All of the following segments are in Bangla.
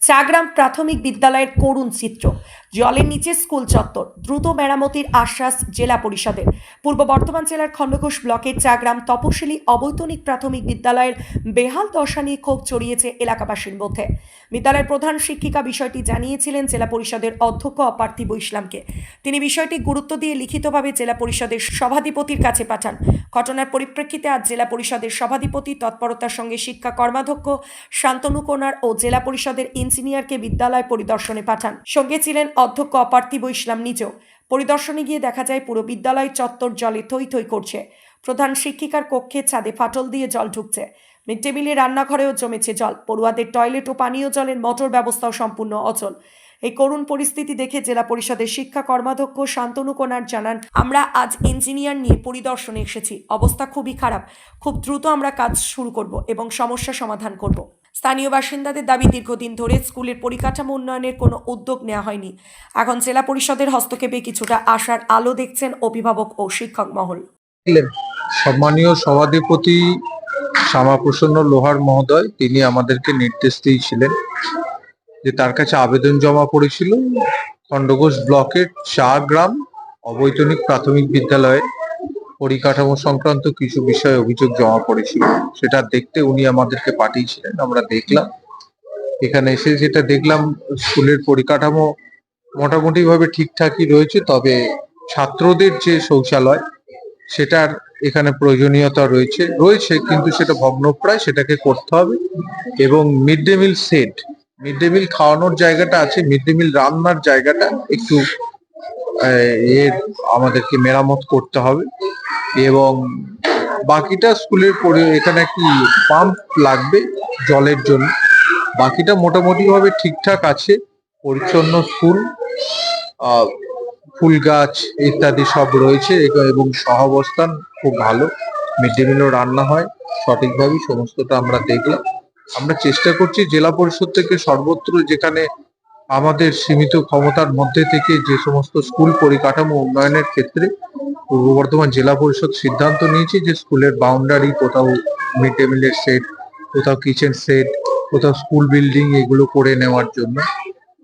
চাগ্রাম প্রাথমিক বিদ্যালয়ের করুণ চিত্র। জলের নিচে স্কুল চত্বর, দ্রুত মেরামতির আশ্বাস জেলা পরিষদের। পূর্ব বর্ধমান জেলার খণ্ডঘোষ ব্লকের চাগ্রাম তপশিলি অবৈতনিক প্রাথমিক বিদ্যালয়ের বেহাল দশা নিয়ে ক্ষোভ ছড়িয়েছে এলাকাবাসীর মধ্যে। বিদ্যালয়ের প্রধান শিক্ষিকা বিষয়টি জানিয়েছিলেন জেলা পরিষদের অধ্যক্ষ অপার্থিব ইসলামকে। তিনি বিষয়টি গুরুত্ব দিয়ে লিখিতভাবে জেলা পরিষদের সভাধিপতির কাছে পাঠান। ঘটনার পরিপ্রেক্ষিতে আজ জেলা পরিষদের সভাধিপতি তৎপরতার সঙ্গে শিক্ষা কর্মাধ্যক্ষ শান্তনু কোনার ও জেলা পরিষদের ইঞ্জিনিয়ারকে বিদ্যালয় পরিদর্শনে পাঠান। সঙ্গে ছিলেন অধ্যক্ষ অপার্থিব ইসলাম নিজেও। পরিদর্শনে গিয়ে দেখা যায় পুরো বিদ্যালয় চত্বর জলে থই থই করছে। প্রধান শিক্ষিকার কক্ষে ছাদে ফাটল দিয়ে জল ঢুকছে। মিড ডে মিলে রান্নাঘরেও জমেছে জল। পড়ুয়াদের টয়লেট ও পানীয় জলের মোটর ব্যবস্থাও সম্পূর্ণ অচল। এই করুণ পরিস্থিতি দেখে জেলা পরিষদের শিক্ষা কর্মাধ্যক্ষ শান্তনু কোনার জানান, আমরা আজ ইঞ্জিনিয়ার নিয়ে পরিদর্শনে এসেছি। অবস্থা খুবই খারাপ। খুব দ্রুত আমরা কাজ শুরু করব এবং সমস্যা সমাধান করব। স্থানীয় বাসিন্দাদের দাবি, দীর্ঘদিন ধরে স্কুলের পরিকাঠামো উন্নয়নের কোনো উদ্যোগ নেওয়া হয়নি। এখন জেলা পরিষদের হস্তক্ষেপে কিছুটা আশার আলো দেখছেন অভিভাবক ও শিক্ষক মহল। সম্মানীয় সভাধিপতি শ্যামাপ্রসন্ন লোহার মহোদয় তিনি আমাদেরকে নির্দেশ দিয়েছিলেন যে তার কাছে আবেদন জমা পড়েছিল খণ্ডঘোষ ব্লকের চাগ্রাম অবৈতনিক প্রাথমিক বিদ্যালয়ে পরিকাঠামো সংক্রান্ত কিছু বিষয়ে অভিযোগ জমা পড়েছিল। সেটা দেখতে উনি আমাদেরকে পাঠিয়েছিলেন। আমরা দেখলাম, এখানে এসে যেটা দেখলাম স্কুলের পরিকাঠামো মোটামুটি ভাবে ঠিকঠাকই রয়েছে, তবে ছাত্রদের যে শৌচালয় সেটার এখানে প্রয়োজনীয়তা রয়েছে কিন্তু সেটা ভগ্নপ্রায়, সেটাকে করতে হবে। এবং mid day meal set, mid day meal খাওয়ানোর জায়গাটা আছে, মিড ডে মিল রান্নার জায়গাটা একটু আমাদেরকে মেরামত করতে হবে। এবং বাকিটা স্কুলের এখানে একটি পাম্প লাগবে জলের জন্য। বাকিটা মোটামুটি ভাবে ঠিকঠাক আছে। পরিচ্ছন্ন স্কুল, ফুল গাছ ইত্যাদি সব রয়েছে এবং সহাবস্থান খুব ভালো। মিড ডে মিলও রান্না হয় সঠিকভাবে, সমস্তটা আমরা দেখলাম। আমরা চেষ্টা করছি জেলা পরিষদ থেকে সর্বত্র যেখানে আমাদের সীমিত ক্ষমতার মধ্যে থেকে যে সমস্ত স্কুল পরিকাঠামো উন্নয়নের ক্ষেত্রে পূর্ব বর্ধমান জেলা পরিষদ সিদ্ধান্ত নিয়েছে যে স্কুলের বাউন্ডারি, কোথাও মিড ডে মিলের সেট, কোথাও কিচেন সেট, কোথাও স্কুল বিল্ডিং, এগুলো করে নেওয়ার জন্য।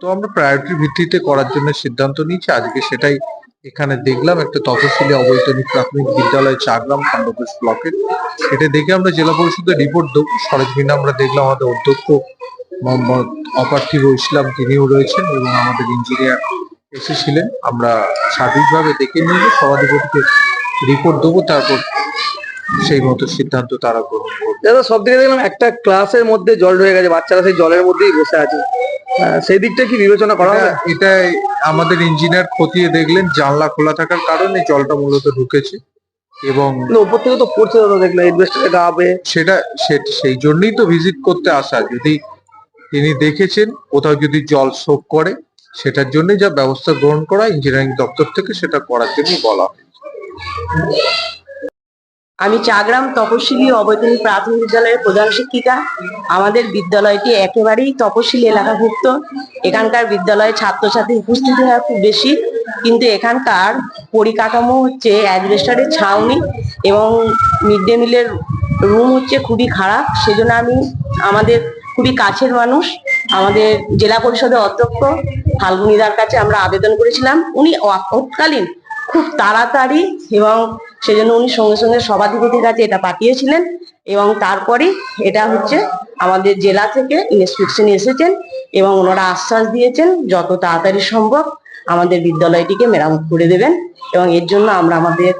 তো আমরা প্রায়োরিটির ভিত্তিতে করার জন্য সিদ্ধান্ত নিয়েছি। আজকে সেটাই এখানে দেখলাম, একটা তপশিলি অবৈতনিক প্রাথমিক বিদ্যালয় চাগ্রাম খণ্ডঘোষ ব্লকের। এটা দেখে আমরা জেলা পরিষদের রিপোর্ট দেবো। সরেজমিনে আমরা দেখলাম আমাদের অধ্যক্ষ মোহাম্মদ অপার্থিব ইসলাম তিনিও রয়েছেন এবং আমাদের ইঞ্জিনিয়ার এসেছিলেন। আমরা সার্বিকভাবে দেখে নিয়ে সভাধিপতিকে রিপোর্ট দেবো, তারপর সেই মতো সিদ্ধান্ত তারা গ্রহণ করবে। দাদা, সব দিকে দেখলাম একটা ক্লাসের মধ্যে জল ঢুকে গেছে, বাচ্চারা সেই জলের মধ্যেই বসে আছে। সেই দিকটা কি বিবেচনা করা হবে? এটা আমাদের ইঞ্জিনিয়ার খতিয়ে দেখলেন, জানলা খোলা থাকার কারণে জলটা মূলত ঢুকেছে। এবং উপর থেকে তো পড়ছে দাদা, দেখলাম এডভেস্টারে গাবে। সেটা সেই জন্যই তো ভিজিট করতে আসা। যদি তিনি দেখেছেন কোথাও যদি জল শোক করে, সেটার জন্য যা ব্যবস্থা গ্রহণ করা ইঞ্জিনিয়ারিং দপ্তর থেকে সেটা করার জন্যই বলা। আমি চাগ্রাম তপশিলি অবৈতনিক প্রাথমিক বিদ্যালয়ের প্রধান শিক্ষিকা। আমাদের বিদ্যালয়টি একেবারেই তপশিলি এলাকাভুক্ত। এখানকার বিদ্যালয়ে ছাত্রছাত্রী উপস্থিতি হয় খুব বেশি, কিন্তু এখানকার পরিকাঠামো হচ্ছে অ্যাজবেস্টারের ছাউনি এবং মিড ডে মিলের রুম হচ্ছে খুবই খারাপ। সেজন্য আমি আমাদের খুবই কাছের মানুষ আমাদের জেলা পরিষদের অধ্যক্ষ ফাল্গুনিদার কাছে আমরা আবেদন করেছিলাম। উনি তৎকালীন খুব তাড়াতাড়ি এবং সেজন্য উনি সঙ্গে সঙ্গে সভাধিপতির কাছে এটা পাঠিয়েছিলেন এবং তারপরে এটা হচ্ছে আমাদের জেলা থেকে ইন্সপেকশন এসেছেন এবং ওনারা আশ্বাস দিয়েছেন যত তাড়াতাড়ি সম্ভব আমাদের বিদ্যালয়টিকে মেরামত করে দেবেন। এবং এর জন্য আমরা আমাদের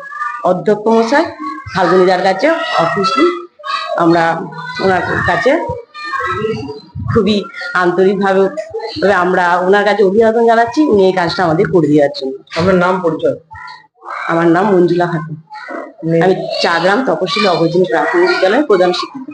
অধ্যক্ষ মশাই ফাল্গুনিদার কাছে অফিসে আমরা ওনার কাছে খুবই আন্তরিকভাবে আমরা ওনার কাছে অভিনন্দন জানাচ্ছি, উনি এই কাজটা আমাদের করে দেওয়ার জন্য। আপনার নাম পরিচয়? আমার নাম মঞ্জুলা খাতুন। আমি চাগ্রাম তপশিলি অবৈতনিক প্রাথমিক বিদ্যালয়ের প্রধান শিক্ষিকা।